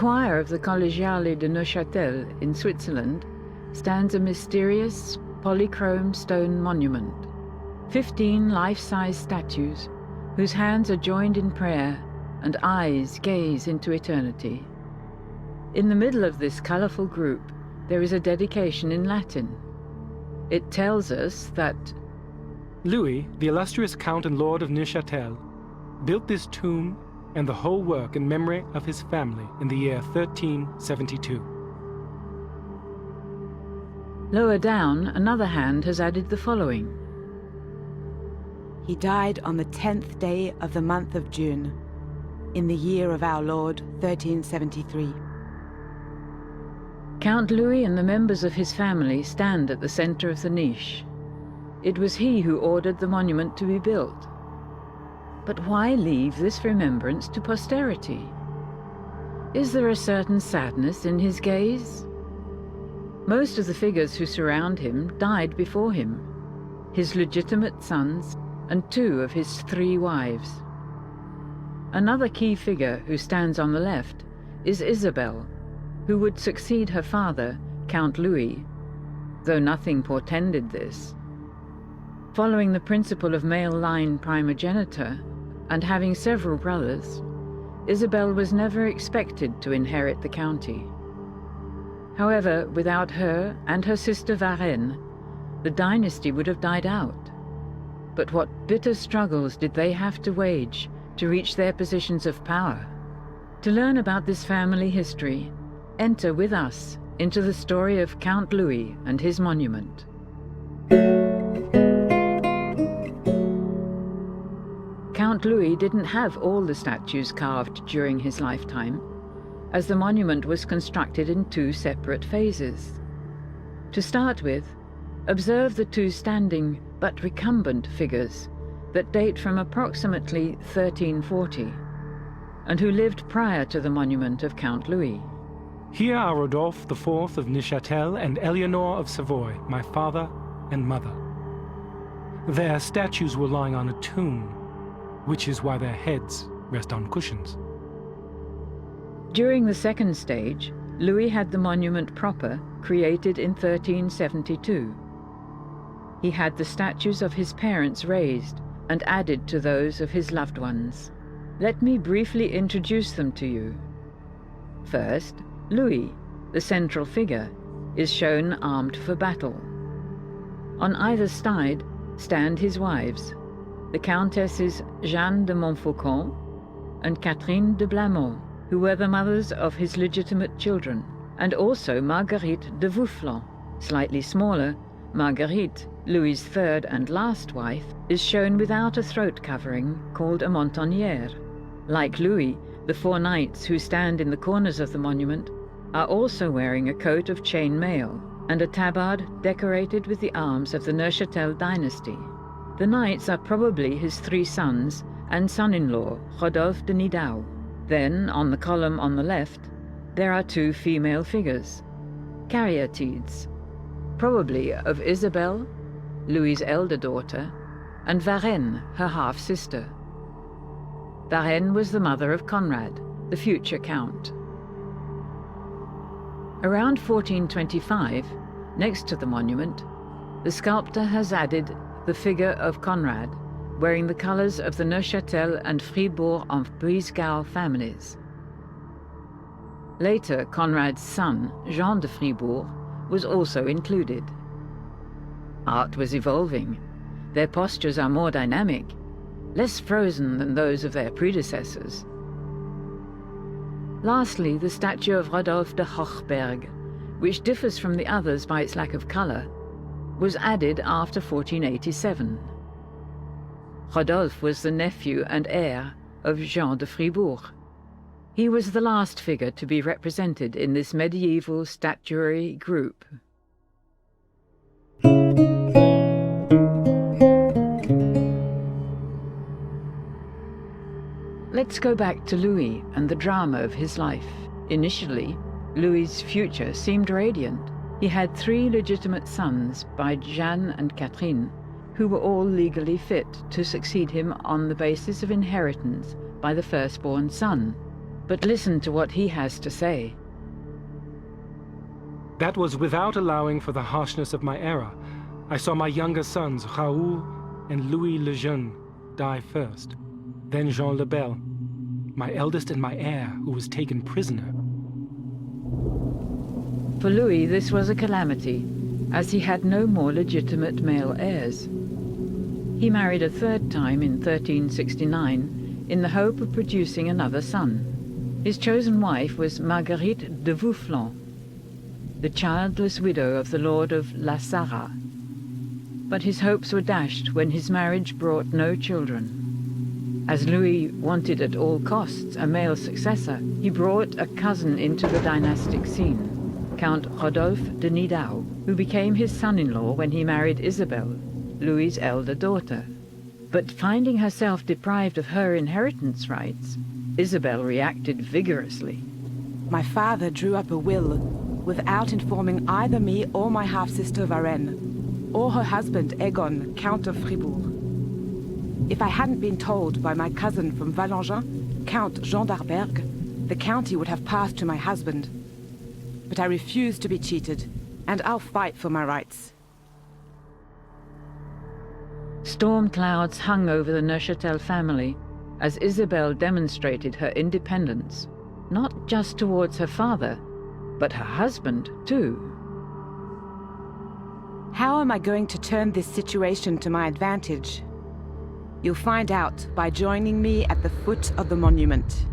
choir of the Collégiale de Neuchâtel in Switzerland stands a mysterious polychrome stone monument. 15 life-size statues whose hands are joined in prayer and eyes gaze into eternity. In the middle of this colourful group there is a dedication in Latin. It tells us that Louis, the illustrious Count and Lord of Neuchâtel, built this tomb and the whole work in memory of his family in the year 1372. Lower down, another hand has added the following. He died on the 10th day of the month of June, in the year of our Lord 1373. Count Louis and the members of his family stand at the centre of the niche. It was he who ordered the monument to be built. But why leave this remembrance to posterity? Is there a certain sadness in his gaze? Most of the figures who surround him died before him, his legitimate sons and 2 of his 3 wives. Another key figure who stands on the left is Isabel, who would succeed her father, Count Louis, though nothing portended this. Following the principle of male line primogeniture, and having several brothers, Isabel was never expected to inherit the county. However, without her and her sister Varenne, the dynasty would have died out. But what bitter struggles did they have to wage to reach their positions of power? To learn about this family history, enter with us into the story of Count Louis and his monument. Count Louis didn't have all the statues carved during his lifetime, as the monument was constructed in 2 separate phases. To start with, observe the 2 standing but recumbent figures that date from approximately 1340, and who lived prior to the monument of Count Louis. Here are Rodolphe IV of Neuchâtel and Eleanor of Savoy, my father and mother. Their statues were lying on a tomb, which is why their heads rest on cushions. During the second stage, Louis had the monument proper created in 1372. He had the statues of his parents raised and added to those of his loved ones. Let me briefly introduce them to you. First, Louis, the central figure, is shown armed for battle. On either side stand his wives, the Countesses Jeanne de Montfaucon and Catherine de Blamont, who were the mothers of his legitimate children, and also Marguerite de Vaufflon. Slightly smaller, Marguerite, Louis's 3rd and last wife, is shown without a throat covering called a mentonnière. Like Louis, the 4 knights who stand in the corners of the monument are also wearing a coat of chain mail and a tabard decorated with the arms of the Neuchâtel dynasty. The knights are probably his 3 sons and son-in-law, Rodolphe de Nidau. Then, on the column on the left, there are 2 female figures, caryatides, probably of Isabel, Louis's elder daughter, and Varenne, her half-sister. Varenne was the mother of Conrad, the future count. Around 1425, next to the monument, the sculptor has added the figure of Conrad, wearing the colours of the Neuchâtel and Fribourg-en-Brisgau families. Later, Conrad's son, Jean de Fribourg, was also included. Art was evolving. Their postures are more dynamic, less frozen than those of their predecessors. Lastly, the statue of Rodolphe de Hochberg, which differs from the others by its lack of colour, was added after 1487. Rodolphe was the nephew and heir of Jean de Fribourg. He was the last figure to be represented in this medieval statuary group. Let's go back to Louis and the drama of his life. Initially, Louis's future seemed radiant. He had 3 legitimate sons by Jeanne and Catherine, who were all legally fit to succeed him on the basis of inheritance by the firstborn son. But listen to what he has to say. That was without allowing for the harshness of my error. I saw my younger sons, Raoul and Louis le Jeune, die first. Then Jean le Bel, my eldest and my heir, who was taken prisoner. For Louis, this was a calamity, as he had no more legitimate male heirs. He married a third time in 1369 in the hope of producing another son. His chosen wife was Marguerite de Voufflon, the childless widow of the Lord of La Sarraz. But his hopes were dashed when his marriage brought no children. As Louis wanted at all costs a male successor, he brought a cousin into the dynastic scene, Count Rodolphe de Nidau, who became his son-in-law when he married Isabel, Louis's elder daughter. But finding herself deprived of her inheritance rights, Isabel reacted vigorously. My father drew up a will without informing either me or my half-sister Varenne, or her husband Egon, Count of Fribourg. If I hadn't been told by my cousin from Valangin, Count Jean d'Arberg, the county would have passed to my husband. But I refuse to be cheated, and I'll fight for my rights. Storm clouds hung over the Neuchâtel family as Isabel demonstrated her independence, not just towards her father, but her husband too. How am I going to turn this situation to my advantage? You'll find out by joining me at the foot of the monument.